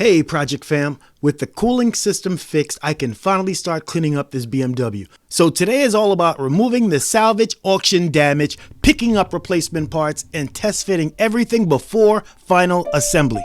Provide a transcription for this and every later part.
Hey Project Fam, with the cooling system fixed, I can finally start cleaning up this BMW. So today is all about removing the salvage auction damage, picking up replacement parts, and test fitting everything before final assembly.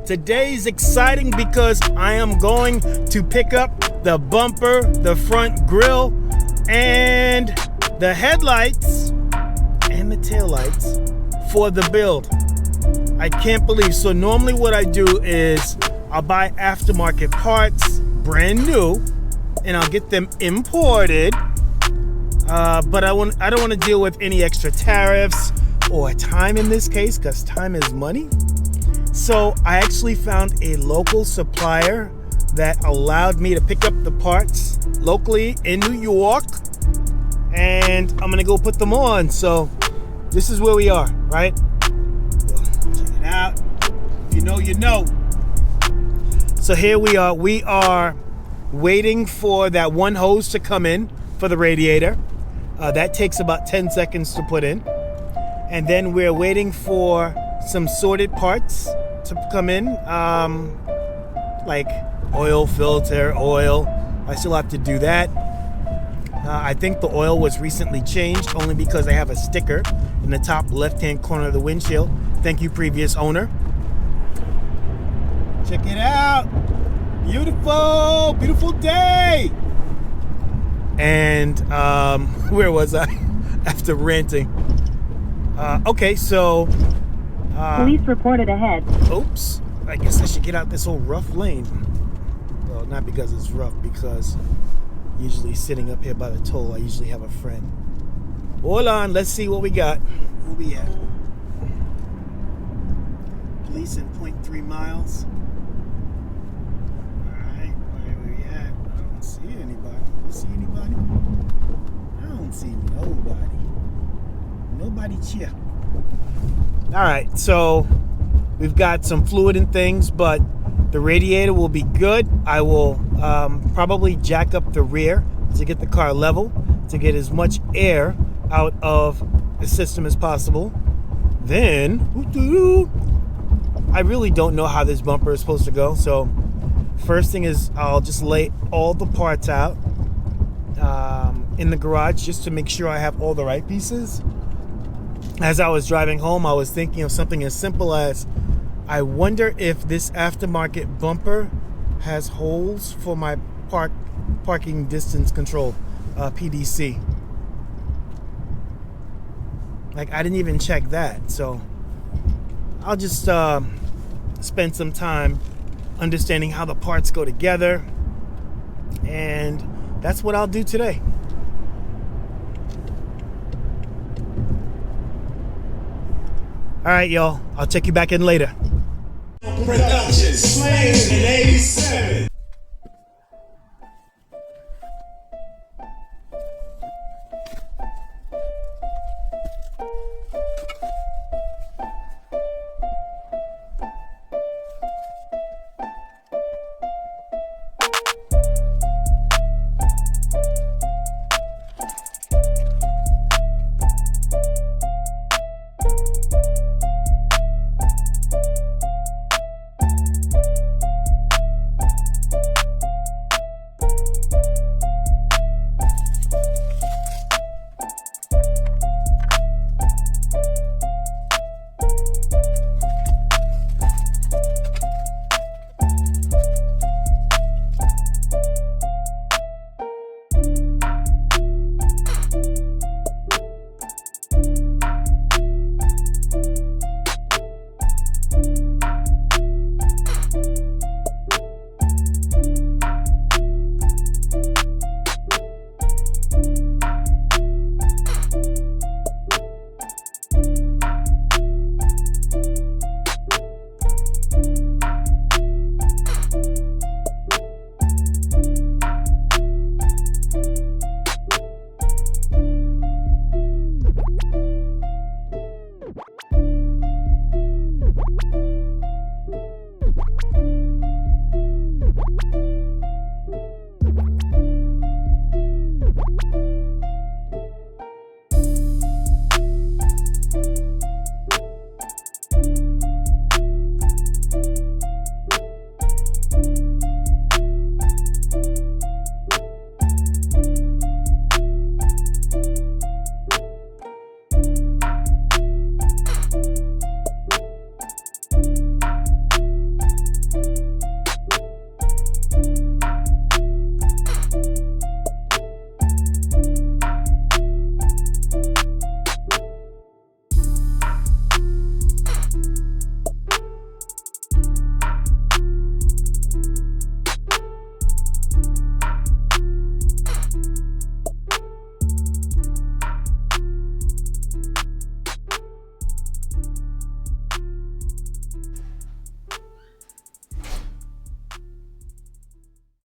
Today's exciting because I am going to pick up the bumper, the front grille, and the headlights and the taillights for the build. I can't believe. So normally what I do is I'll buy aftermarket parts, brand new, and I'll get them imported. But I don't want to deal with any extra tariffs or time in this case, because time is money. So I actually found a local supplier that allowed me to pick up the parts locally in New York, and I'm gonna go put them on. So this is where we are, right? Check it out. If you know, you know. So here we are. We are waiting for that one hose to come in for the radiator. That takes about 10 seconds to put in. And then we're waiting for some sorted parts to come in, like oil filter, oil. I still have to do that. I think the oil was recently changed only because I have a sticker in the top left-hand corner of the windshield. Thank you, previous owner. Check it out. Beautiful, beautiful day. And where was I after ranting? Okay, so police reported ahead. Oops, I guess I should get out this whole rough lane. Well, not because it's rough, because usually sitting up here by the toll, I usually have a friend. Hold on, let's see what we got. Where we at? Police in 0.3 miles. Alright, where we at? I don't see anybody. You see anybody? I don't see nobody. Nobody cheer. Alright, so we've got some fluid and things, but the radiator will be good. I will probably jack up the rear to get the car level, to get as much air out of the system as possible. Then, I really don't know how this bumper is supposed to go. So first thing is I'll just lay all the parts out in the garage just to make sure I have all the right pieces. As I was driving home, I was thinking of something as simple as, I wonder if this aftermarket bumper has holes for my parking distance control, PDC. Like, I didn't even check that. So I'll just spend some time understanding how the parts go together, and that's what I'll do today. All right, y'all. I'll check you back in later. Production, slain in 87.